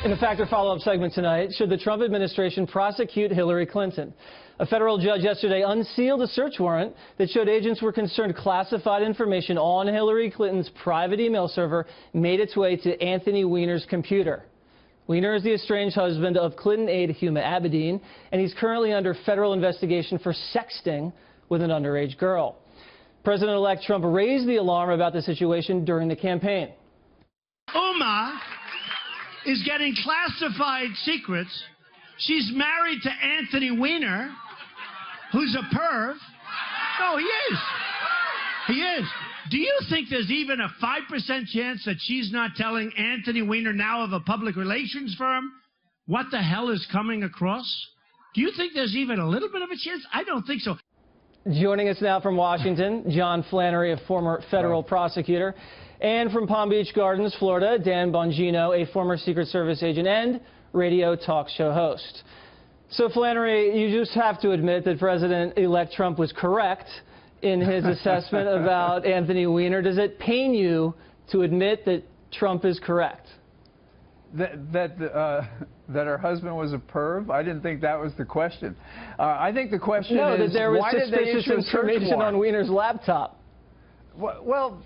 In the Factor follow-up segment tonight, should the Trump administration prosecute Hillary Clinton? A federal judge yesterday unsealed a search warrant that showed agents were concerned classified information on Hillary Clinton's private email server made its way to Anthony Weiner's computer. Weiner is the estranged husband of Clinton aide Huma Abedin, and he's currently under federal investigation for sexting with an underage girl. President-elect Trump raised the alarm about the situation during the campaign. Huma is getting classified secrets. She's married to Anthony Weiner, who's a perv. No, he is. He is. Do you think there's even a 5% chance that she's not telling Anthony Weiner, now of a public relations firm, what the hell is coming across? Do you think there's even a little bit of a chance? I don't think so. Joining us now from Washington, John Flannery, a former federal prosecutor, and from Palm Beach Gardens, Florida, Dan Bongino, a former Secret Service agent and radio talk show host. So, Flannery, you just have to admit that President-elect Trump was correct in his assessment about Anthony Weiner. Does it pain you to admit that Trump is correct? That her husband was a perv? I didn't think that was the question. I think the question is, that there was why did they suspicious issue a search information warrant? on Weiner's laptop. Well,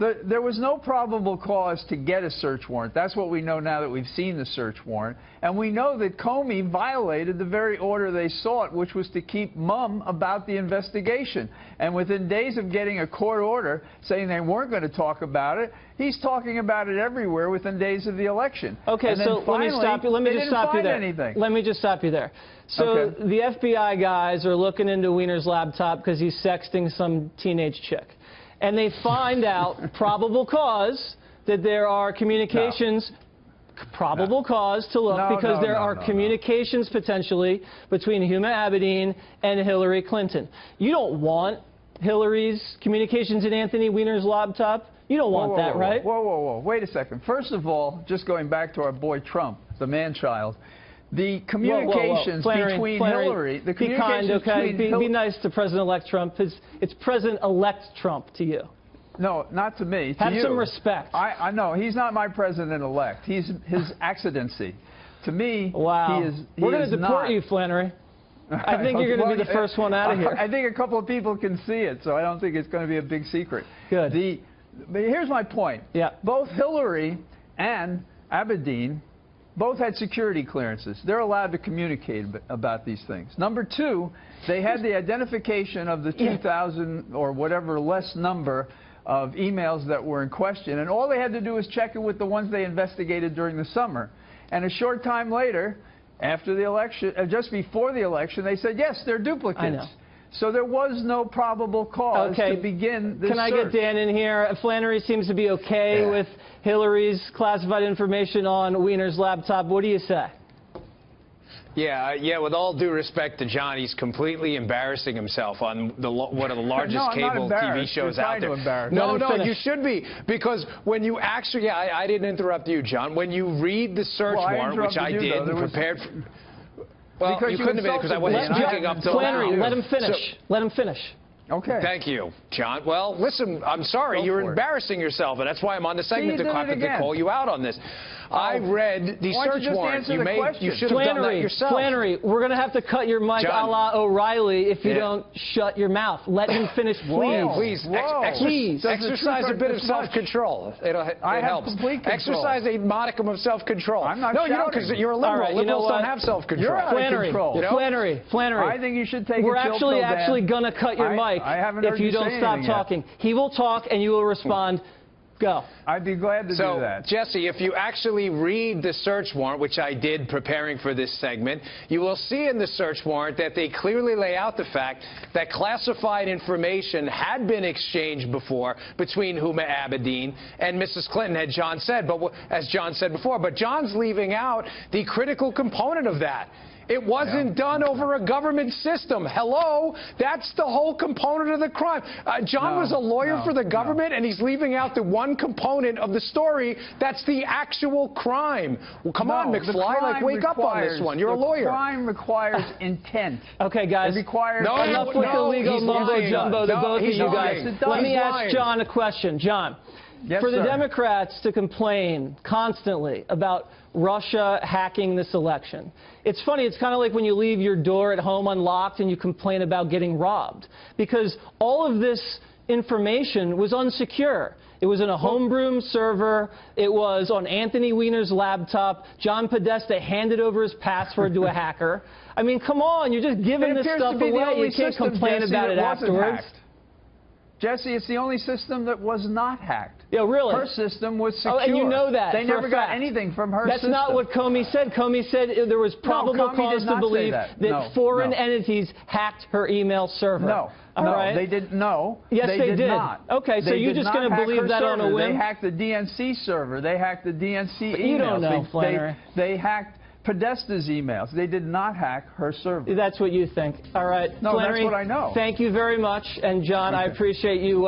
there was no probable cause to get a search warrant. That's what we know now that we've seen the search warrant. And we know that Comey violated the very order they sought, which was to keep mum about the investigation. And within days of getting a court order saying they weren't going to talk about it, he's talking about it everywhere within days of the election. Okay, so let me stop you. Let me just stop you there. Let me just stop you there. So okay. The FBI guys are looking into Weiner's laptop because he's sexting some teenage chick. And they find out probable cause that there are communications, probable cause to look because there are communications potentially between Huma Abedin and Hillary Clinton. You don't want Hillary's communications in Anthony Weiner's laptop. You don't want that, right? Whoa. Wait a second. First of all, just going back to our boy Trump, the man-child, the communications between Hillary, the communications between Be nice to President-elect Trump. It's President-elect Trump to you. No, not to me. To Have you. some respect. I know he's not my president-elect. He's his excellency. To me, wow. he is. We're going to deport you, Flannery. I think you're going to be the first one out of here. I think a couple of people can see it, so I don't think it's going to be a big secret. Good. But here's my point. Yeah. Both Hillary and Abedin both had security clearances. They're allowed to communicate about these things. Number two, they had the identification of the 2,000 or whatever less number of emails that were in question, and all they had to do was check it with the ones they investigated during the summer. And a short time later, after the election, just before the election, they said, yes, they're duplicates. I know. So there was no probable cause to begin this Can I get Dan in here? Flannery seems to be okay with Hillary's classified information on Weiner's laptop. What do you say? Yeah, with all due respect to John, he's completely embarrassing himself on one of the largest cable TV shows out there. No, you should be, because when you actually, I didn't interrupt you, John. When you read the search warrant, which I did and prepared for... Well, because you couldn't have been because I wasn't speaking up till Flannery, now. let him finish. Let him finish. Okay. Thank you, John. Well, listen, I'm sorry. You're embarrassing yourself, and that's why I'm on the segment to call you out on this. I read the search warrant. You should have done that yourself. Flannery, we're going to have to cut your mic a la O'Reilly if you don't shut your mouth. Let him finish, please. Please. Exercise a bit of self-control. It helps. Exercise a modicum of self-control. I'm not shouting. No, you don't, because you're a liberal. Liberals don't have self-control. You're out of control. Flannery. I think you should take We're actually going to cut your mic if you don't stop talking. He will talk and you will respond. Go. I'd be glad to do that. So, Jesse, if you actually read the search warrant, which I did preparing for this segment, you will see in the search warrant that they clearly lay out the fact that classified information had been exchanged before between Huma Abedin and Mrs. Clinton, as John said before. But John's leaving out the critical component of that. It wasn't done over a government system. Hello? That's the whole component of the crime. John was a lawyer for the government, and he's leaving out the one component of the story that's the actual crime. Well, come on, McFly, wake up on this one. You're a lawyer. The crime requires intent. Okay, guys. It requires enough with the legal mumbo-jumbo, the both of you guys. Let me ask John a question. John, Yes, For the sir. Democrats to complain constantly about Russia hacking this election, it's funny, it's kind of like when you leave your door at home unlocked and you complain about getting robbed, because all of this information was unsecure. It was in a homebrew server. It was on Anthony Weiner's laptop. John Podesta handed over his password to a hacker. I mean, come on, you're just giving this stuff away. You can't complain about it afterwards. Jesse, it's the only system that was not hacked. Yeah, really? Her system was secure. Oh, and you know that. They never got anything from her system. That's not what Comey said. Comey said there was probable cause to believe that foreign entities hacked her email server. No. They didn't know. Yes, they did. Not. Okay, so you're just going to believe that on a whim? They hacked the DNC server. They hacked the DNC emails. You don't know, Flannery. They hacked Podesta's emails. They did not hack her server. That's what you think. All right. No, Flannery, that's what I know. Thank you very much. And, John, I appreciate you